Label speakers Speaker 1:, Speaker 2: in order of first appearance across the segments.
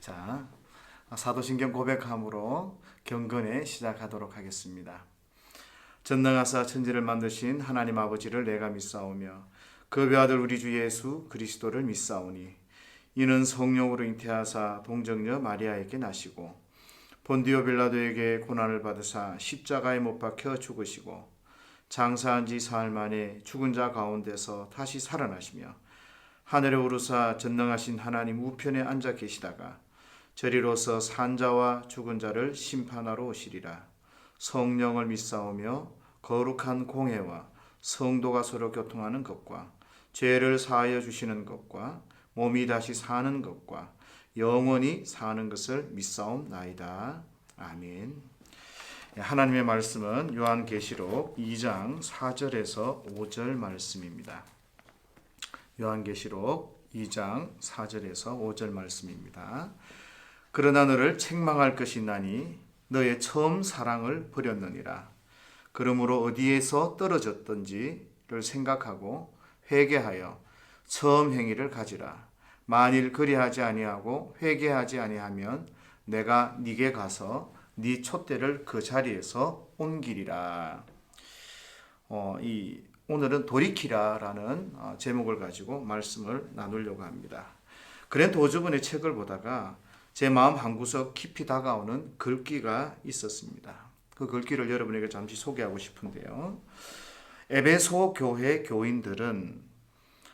Speaker 1: 자, 사도신경 고백함으로 경건에 시작하도록 하겠습니다. 전능하사 천지를 만드신 하나님 아버지를 내가 믿사오며 그 배아들 우리 주 예수 그리스도를 믿사오니 이는 성령으로 잉태하사 동정녀 마리아에게 나시고 본디오 빌라도에게 고난을 받으사 십자가에 못 박혀 죽으시고 장사한 지 사흘 만에 죽은 자 가운데서 다시 살아나시며 하늘에 오르사 전능하신 하나님 우편에 앉아 계시다가 저리로서 산 자와 죽은 자를 심판하러 오시리라. 성령을 믿사오며 거룩한 공회와 성도가 서로 교통하는 것과 죄를 사하여 주시는 것과 몸이 다시 사는 것과 영원히 사는 것을 믿사옵나이다. 아멘. 하나님의 말씀은 요한계시록 2장 4절에서 5절 말씀입니다. 요한계시록 2장 4절에서 5절 말씀입니다. 그러나 너를 책망할 것이 나니 너의 처음 사랑을 버렸느니라. 그러므로 어디에서 떨어졌던지를 생각하고 회개하여 처음 행위를 가지라. 만일 그리하지 아니하고 회개하지 아니하면 내가 네게 가서 네 촛대를 그 자리에서 옮기리라. 오늘은 돌이키라라는 제목을 가지고 말씀을 나누려고 합니다. 그랜트 오즈본의 책을 보다가 제 마음 한구석 깊이 다가오는 글귀가 있었습니다. 그 글귀를 여러분에게 잠시 소개하고 싶은데요. 에베소 교회 교인들은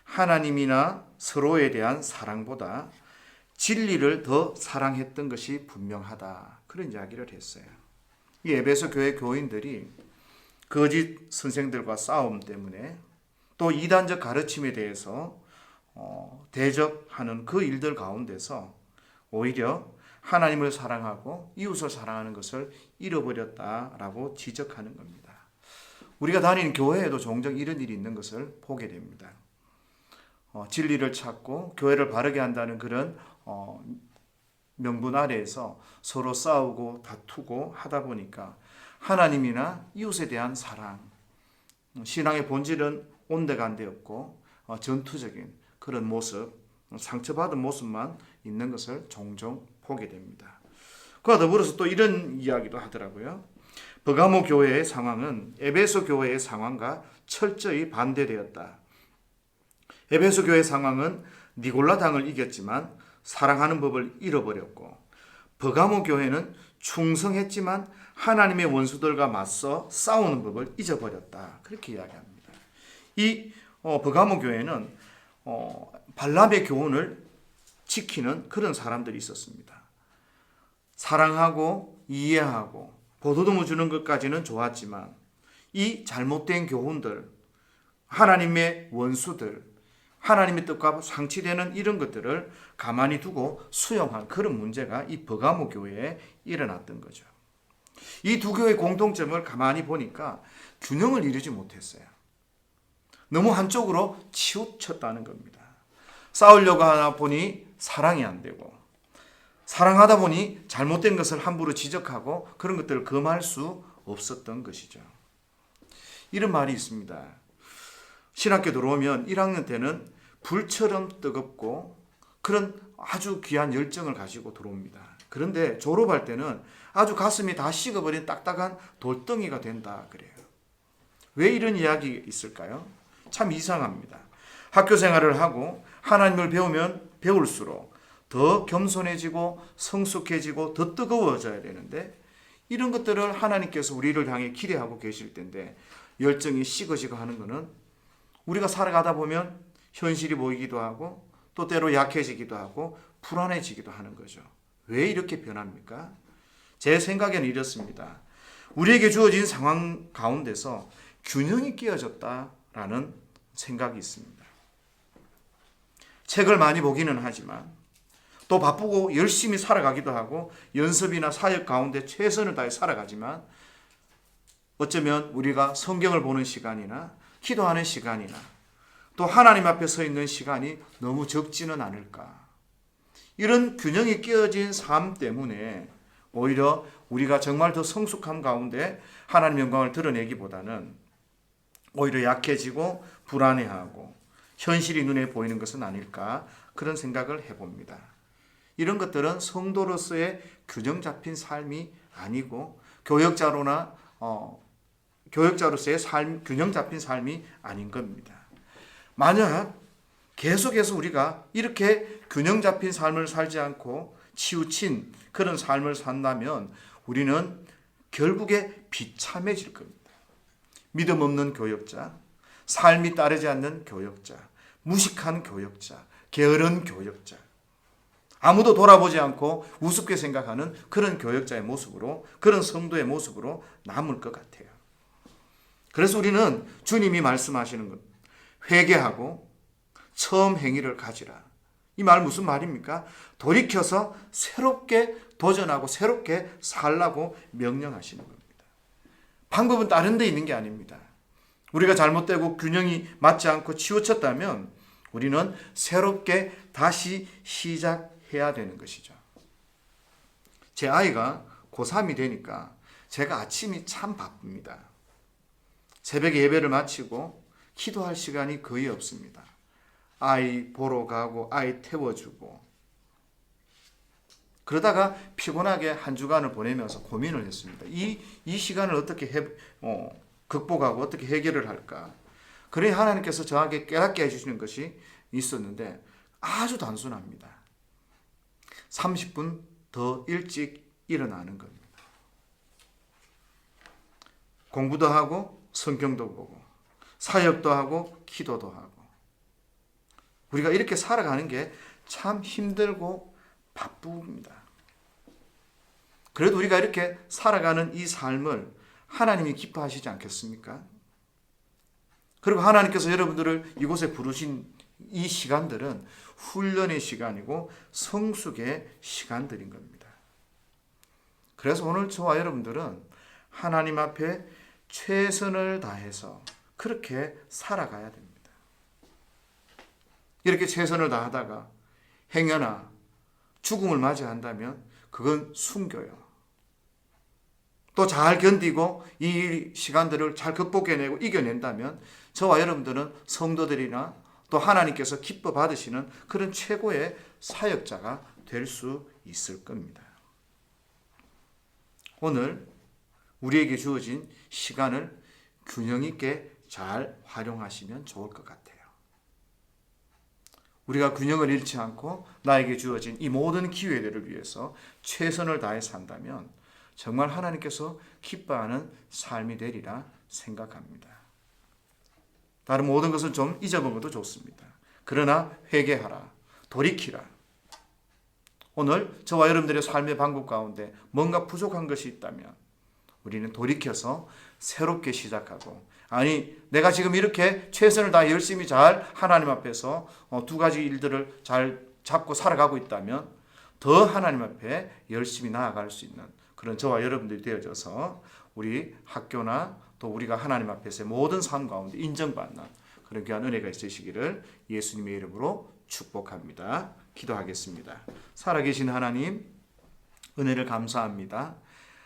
Speaker 1: 하나님이나 서로에 대한 사랑보다 진리를 더 사랑했던 것이 분명하다. 그런 이야기를 했어요. 이 에베소 교회 교인들이 거짓 선생들과 싸움 때문에 또 이단적 가르침에 대해서 대적하는 그 일들 가운데서 오히려 하나님을 사랑하고 이웃을 사랑하는 것을 잃어버렸다라고 지적하는 겁니다. 우리가 다니는 교회에도 종종 이런 일이 있는 것을 보게 됩니다. 진리를 찾고 교회를 바르게 한다는 그런 명분 아래에서 서로 싸우고 다투고 하다 보니까 하나님이나 이웃에 대한 사랑, 신앙의 본질은 온데간데 없고 전투적인 그런 모습, 상처받은 모습만 있는 것을 종종 보게 됩니다. 그와 더불어서 또 이런 이야기도 하더라고요. 버가모 교회의 상황은 에베소 교회의 상황과 철저히 반대되었다. 에베소 교회의 상황은 니골라 당을 이겼지만 사랑하는 법을 잃어버렸고, 버가모 교회는 충성했지만 하나님의 원수들과 맞서 싸우는 법을 잊어버렸다. 그렇게 이야기합니다. 이 버가모 교회는 발람의 교훈을 지키는 그런 사람들이 있었습니다. 사랑하고 이해하고 보도듬어 주는 것까지는 좋았지만 이 잘못된 교훈들, 하나님의 원수들, 하나님의 뜻과 상치되는 이런 것들을 가만히 두고 수용한 그런 문제가 이 버가모 교회에 일어났던 거죠. 이 두 교회의 공통점을 가만히 보니까 균형을 이루지 못했어요. 너무 한쪽으로 치우쳤다는 겁니다. 싸우려고 하다 보니 사랑이 안 되고, 사랑하다 보니 잘못된 것을 함부로 지적하고 그런 것들을 금할 수 없었던 것이죠. 이런 말이 있습니다. 신학교 들어오면 1학년 때는 불처럼 뜨겁고 그런 아주 귀한 열정을 가지고 들어옵니다. 그런데 졸업할 때는 아주 가슴이 다 식어버린 딱딱한 돌덩이가 된다 그래요. 왜 이런 이야기 있을까요? 참 이상합니다. 학교 생활을 하고 하나님을 배우면 배울수록 더 겸손해지고 성숙해지고 더 뜨거워져야 되는데, 이런 것들을 하나님께서 우리를 향해 기대하고 계실 텐데 열정이 식어지고 하는 것은 우리가 살아가다 보면 현실이 보이기도 하고 또 때로 약해지기도 하고 불안해지기도 하는 거죠. 왜 이렇게 변합니까? 제 생각에는 이렇습니다. 우리에게 주어진 상황 가운데서 균형이 깨어졌다라는 생각이 있습니다. 책을 많이 보기는 하지만 또 바쁘고 열심히 살아가기도 하고 연습이나 사역 가운데 최선을 다해 살아가지만 어쩌면 우리가 성경을 보는 시간이나 기도하는 시간이나 또 하나님 앞에 서 있는 시간이 너무 적지는 않을까. 이런 균형이 깨어진 삶 때문에 오히려 우리가 정말 더 성숙함 가운데 하나님의 영광을 드러내기보다는 오히려 약해지고 불안해하고 현실이 눈에 보이는 것은 아닐까, 그런 생각을 해봅니다. 이런 것들은 성도로서의 균형 잡힌 삶이 아니고 교역자로서의 균형 잡힌 삶이 아닌 겁니다. 만약 계속해서 우리가 이렇게 균형 잡힌 삶을 살지 않고 치우친 그런 삶을 산다면 우리는 결국에 비참해질 겁니다. 믿음 없는 교역자, 삶이 따르지 않는 교역자, 무식한 교역자, 게으른 교역자, 아무도 돌아보지 않고 우습게 생각하는 그런 교역자의 모습으로, 그런 성도의 모습으로 남을 것 같아요. 그래서 우리는 주님이 말씀하시는 것, 회개하고 처음 행위를 가지라. 이 말 무슨 말입니까? 돌이켜서 새롭게 도전하고 새롭게 살라고 명령하시는 겁니다. 방법은 다른 데 있는 게 아닙니다. 우리가 잘못되고 균형이 맞지 않고 치우쳤다면 우리는 새롭게 다시 시작해야 되는 것이죠. 제 아이가 고3이 되니까 제가 아침이 참 바쁩니다. 새벽에 예배를 마치고 기도할 시간이 거의 없습니다. 아이 보러 가고 아이 태워주고 그러다가 피곤하게 한 주간을 보내면서 고민을 했습니다. 이 시간을 어떻게 극복하고 어떻게 해결을 할까? 그래 하나님께서 저에게 깨닫게 해주시는 것이 있었는데 아주 단순합니다. 30분 더 일찍 일어나는 겁니다. 공부도 하고 성경도 보고 사역도 하고 기도도 하고 우리가 이렇게 살아가는 게 참 힘들고 바쁩니다. 그래도 우리가 이렇게 살아가는 이 삶을 하나님이 기뻐하시지 않겠습니까? 그리고 하나님께서 여러분들을 이곳에 부르신 이 시간들은 훈련의 시간이고 성숙의 시간들인 겁니다. 그래서 오늘 저와 여러분들은 하나님 앞에 최선을 다해서 그렇게 살아가야 됩니다. 이렇게 최선을 다하다가 행여나 죽음을 맞이한다면 그건 순교요. 또 잘 견디고 이 시간들을 잘 극복해내고 이겨낸다면 저와 여러분들은 성도들이나 또 하나님께서 기뻐 받으시는 그런 최고의 사역자가 될 수 있을 겁니다. 오늘 우리에게 주어진 시간을 균형 있게 잘 활용하시면 좋을 것 같아요. 우리가 균형을 잃지 않고 나에게 주어진 이 모든 기회들을 위해서 최선을 다해 산다면 정말 하나님께서 기뻐하는 삶이 되리라 생각합니다. 다른 모든 것을 좀 잊어먹어도 좋습니다. 그러나 회개하라, 돌이키라. 오늘 저와 여러분들의 삶의 방법 가운데 뭔가 부족한 것이 있다면 우리는 돌이켜서 새롭게 시작하고 아니 내가 지금 이렇게 최선을 다해 열심히 잘 하나님 앞에서 두 가지 일들을 잘 잡고 살아가고 있다면 더 하나님 앞에 열심히 나아갈 수 있는 그런 저와 여러분들이 되어져서 우리 학교나 또 우리가 하나님 앞에서의 모든 삶 가운데 인정받는 그런 귀한 은혜가 있으시기를 예수님의 이름으로 축복합니다. 기도하겠습니다. 살아계신 하나님 은혜를 감사합니다.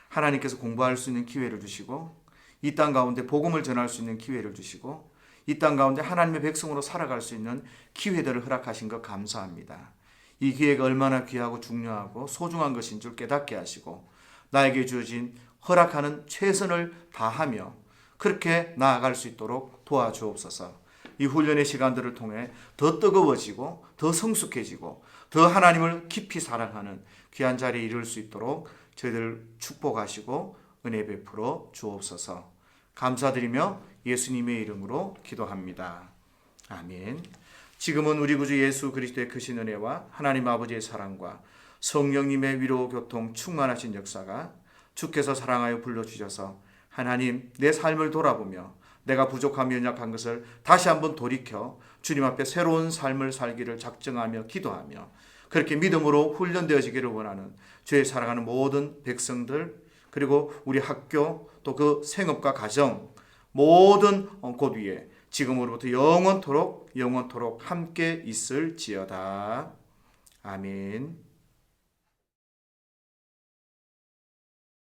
Speaker 1: 하나님께서 공부할 수 있는 기회를 주시고 이 땅 가운데 복음을 전할 수 있는 기회를 주시고 이 땅 가운데 하나님의 백성으로 살아갈 수 있는 기회들을 허락하신 것 감사합니다. 이 기회가 얼마나 귀하고 중요하고 소중한 것인 줄 깨닫게 하시고 나에게 주어진 허락하는 최선을 다하며 그렇게 나아갈 수 있도록 도와주옵소서. 이 훈련의 시간들을 통해 더 뜨거워지고 더 성숙해지고 더 하나님을 깊이 사랑하는 귀한 자리에 이룰 수 있도록 저희들 축복하시고 은혜 베풀어 주옵소서. 감사드리며 예수님의 이름으로 기도합니다. 아멘. 지금은 우리 구주 예수 그리스도의 크신 은혜와 하나님 아버지의 사랑과 성령님의 위로 교통 충만하신 역사가 주께서 사랑하여 불러주셔서 하나님 내 삶을 돌아보며 내가 부족하며 연약한 것을 다시 한번 돌이켜 주님 앞에 새로운 삶을 살기를 작정하며 기도하며 그렇게 믿음으로 훈련되어지기를 원하는 주의 사랑하는 모든 백성들 그리고 우리 학교 또 그 생업과 가정 모든 곳 위에 지금으로부터 영원토록 함께 있을지어다. 아멘.